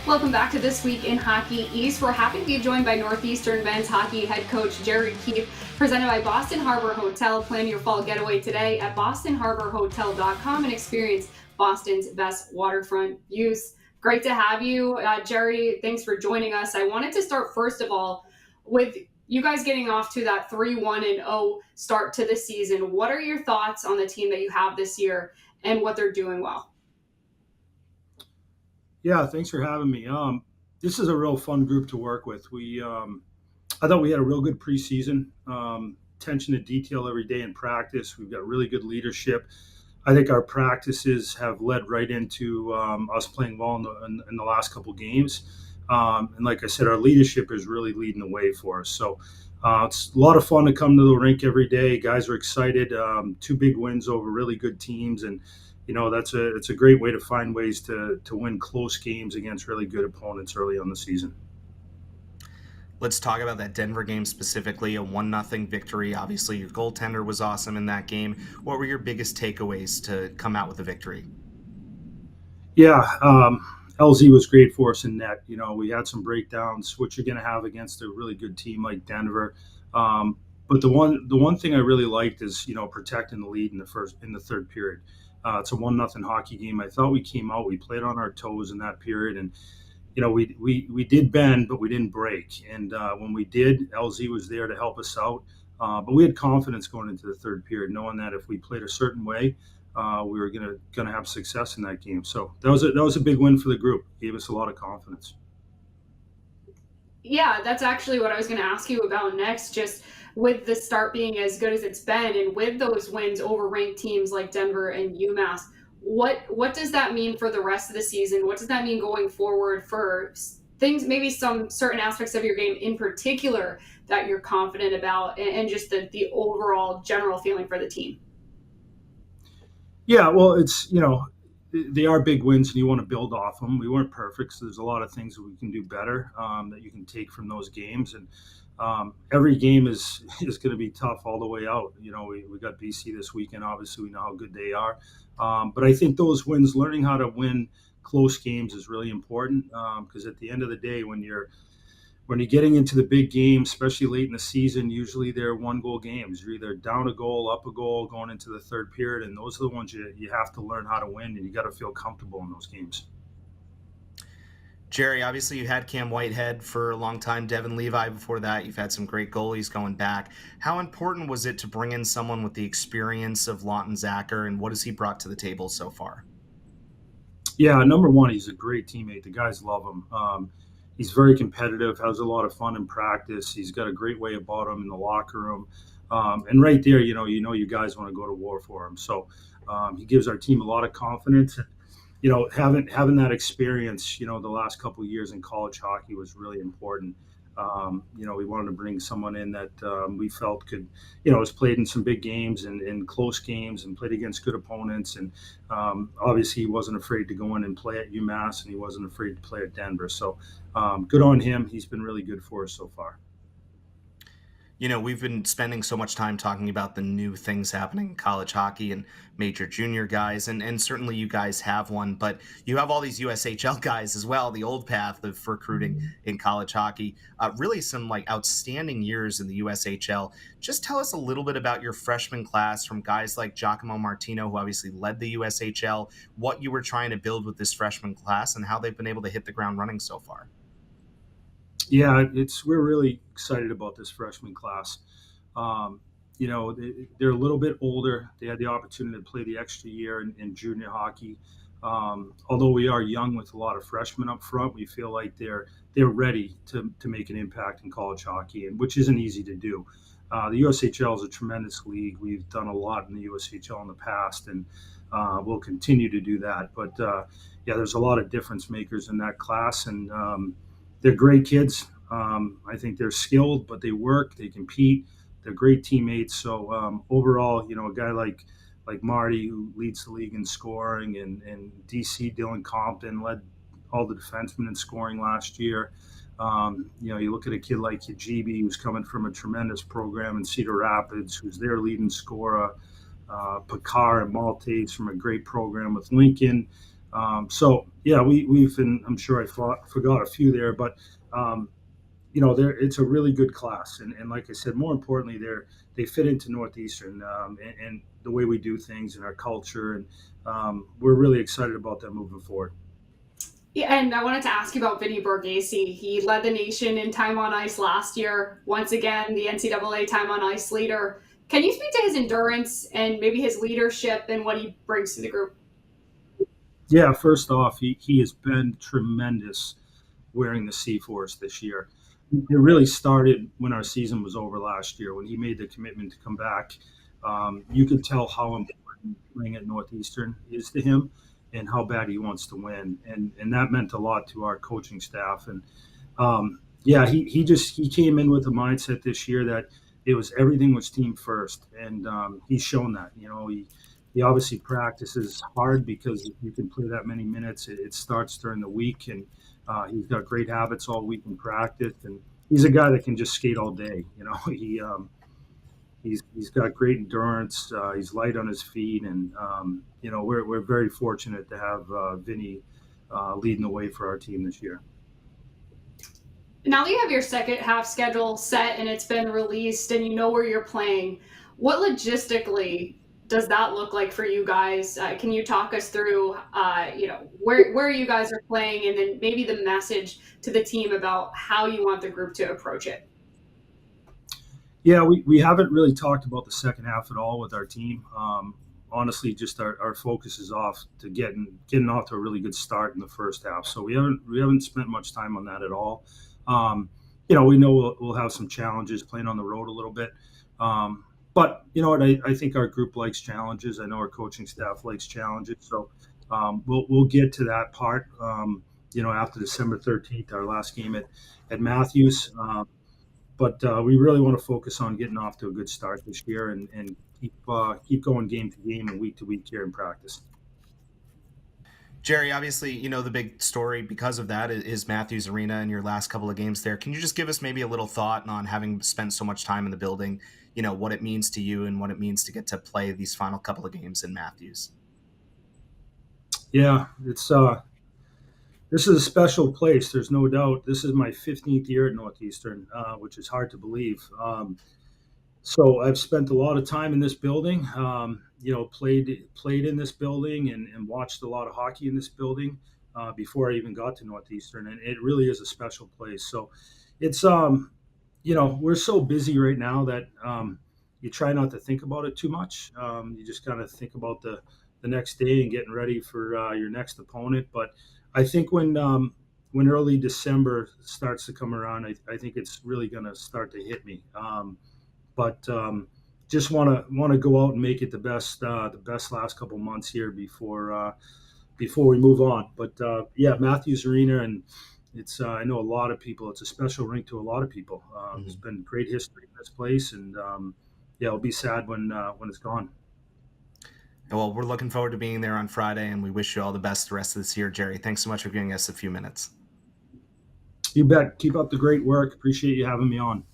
Welcome back to This Week in Hockey East. We're happy to be joined by Northeastern men's hockey head coach Jerry Keefe, presented by Boston Harbor Hotel. Plan your fall getaway today at bostonharborhotel.com and experience Boston's best waterfront views. Great to have you, Jerry. Thanks for joining us. I wanted to start, first of all, with you guys getting off to that 3-1-0 start to the season. What are your thoughts on the team that you have this year and what they're doing well? Yeah, thanks for having me. This is a real fun group to work with. I thought we had a real good preseason. Attention to detail every day in practice. We've got really good leadership. I think our practices have led right into us playing well in the last couple games. And like I said, our leadership is really leading the way for us. So it's a lot of fun to come to the rink every day. Guys are excited. Two big wins over really good teams, and it's a great way to find ways to win close games against really good opponents early on the season. Let's talk about that Denver game specifically, a 1-0 victory. Obviously, your goaltender was awesome in that game. What were your biggest takeaways to come out with the victory? Yeah, LZ was great for us in net. We had some breakdowns, which you're going to have against a really good team like Denver. But the one thing I really liked is protecting the lead in the third period. It's a 1-0 hockey game. I thought we came out, we played on our toes in that period, and we did bend, but we didn't break. And when we did, LZ was there to help us out. But we had confidence going into the third period, knowing that if we played a certain way, we were gonna have success in that game. So that was a big win for the group. Gave us a lot of confidence. Yeah, that's actually what I was going to ask you about next. Just with the start being as good as it's been, and with those wins over ranked teams like Denver and UMass, what does that mean for the rest of the season? What does that mean going forward for things, maybe some certain aspects of your game in particular that you're confident about, and just the overall general feeling for the team? Yeah, well, they are big wins, and you want to build off them. We weren't perfect, so there's a lot of things that we can do better, that you can take from those games. And every game is is going to be tough all the way out. We got BC this weekend. Obviously, we know how good they are. But I think those wins, learning how to win close games, is really important, because at the end of the day, when you're getting into the big games, especially late in the season, usually they're one goal games. You're either down a goal, up a goal, going into the third period, and those are the ones you have to learn how to win, and you got to feel comfortable in those games. Jerry, obviously you had Cam Whitehead for a long time, Devin Levi before that. You've had some great goalies going back. How important was it to bring in someone with the experience of Lawton Zacher, and what has he brought to the table so far? Yeah, number one, he's a great teammate. The guys love him. He's very competitive, has a lot of fun in practice. He's got a great way about him in the locker room. And right there, you guys want to go to war for him. So he gives our team a lot of confidence. Having that experience, the last couple of years in college hockey was really important. We wanted to bring someone in that we felt could, has played in some big games and in close games and played against good opponents. And obviously, he wasn't afraid to go in and play at UMass, and he wasn't afraid to play at Denver. So good on him. He's been really good for us so far. We've been spending so much time talking about the new things happening in college hockey and major junior guys, and certainly you guys have one, but you have all these USHL guys as well, the old path of recruiting in college hockey. Really some outstanding years in the USHL. Just tell us a little bit about your freshman class from guys like Giacomo Martino, who obviously led the USHL, what you were trying to build with this freshman class, and how they've been able to hit the ground running so far. Yeah, we're really excited about this freshman class. They're a little bit older. They had the opportunity to play the extra year in junior hockey. Although we are young with a lot of freshmen up front, we feel like they're ready to make an impact in college hockey, and which isn't easy to do. The USHL is a tremendous league. We've done a lot in the USHL in the past, and we'll continue to do that. But yeah, there's a lot of difference makers in that class, and they're great kids. I think they're skilled, but they work, they compete, they're great teammates. So overall, a guy like Marty, who leads the league in scoring, and DC Dylan Compton led all the defensemen in scoring last year. You look at a kid like Yajibi, who's coming from a tremendous program in Cedar Rapids, who's their leading scorer. Pakar and Maltese from a great program with Lincoln. So yeah, we've been. I'm sure forgot a few there, but um, it's a really good class, and like I said, more importantly, they fit into Northeastern, and the way we do things and our culture, and we're really excited about them moving forward. Yeah, and I wanted to ask you about Vinny Borghese. He led the nation in time on ice last year. Once again, the NCAA time on ice leader. Can you speak to his endurance and maybe his leadership and what he brings to the group? Yeah, first off, he has been tremendous wearing the C-Force this year. It really started when our season was over last year, when he made the commitment to come back. You could tell how important playing at Northeastern is to him and how bad he wants to win. And that meant a lot to our coaching staff. And yeah, he came in with a mindset this year that everything was team first, and he's shown that. He obviously practices hard because if you can play that many minutes, it starts during the week, and he's got great habits all week in practice, and he's a guy that can just skate all day. He's got great endurance. He's light on his feet, and we're very fortunate to have Vinny leading the way for our team this year. Now that you have your second half schedule set and it's been released and you know where you're playing, what logistically does that look like for you guys? Can you talk us through, where you guys are playing and then maybe the message to the team about how you want the group to approach it? Yeah, we haven't really talked about the second half at all with our team. Honestly, just our focus is off to getting off to a really good start in the first half. So we haven't spent much time on that at all. We know we'll have some challenges playing on the road a little bit. But you know what? I think our group likes challenges. I know our coaching staff likes challenges. So we'll get to that part. After December 13th, our last game at Matthews. But we really want to focus on getting off to a good start this year and keep going game to game and week to week here in practice. Jerry, obviously, the big story because of that is Matthews Arena in your last couple of games there. Can you just give us maybe a little thought on having spent so much time in the building, what it means to you and what it means to get to play these final couple of games in Matthews? Yeah, this is a special place. There's no doubt. This is my 15th year at Northeastern, which is hard to believe. So I've spent a lot of time in this building. Played in this building and watched a lot of hockey in this building before I even got to Northeastern, and it really is a special place. So it's we're so busy right now that you try not to think about it too much. You just kind of think about the next day and getting ready for your next opponent. But I think when early December starts to come around, I think it's really going to start to hit me. But just want to go out and make it the best last couple months here before we move on. But yeah, Matthews Arena, and it's I know a lot of people. It's a special rink to a lot of people. It's been great history in this place, and yeah, it'll be sad when it's gone. Well, we're looking forward to being there on Friday, and we wish you all the best the rest of this year, Jerry. Thanks so much for giving us a few minutes. You bet. Keep up the great work. Appreciate you having me on.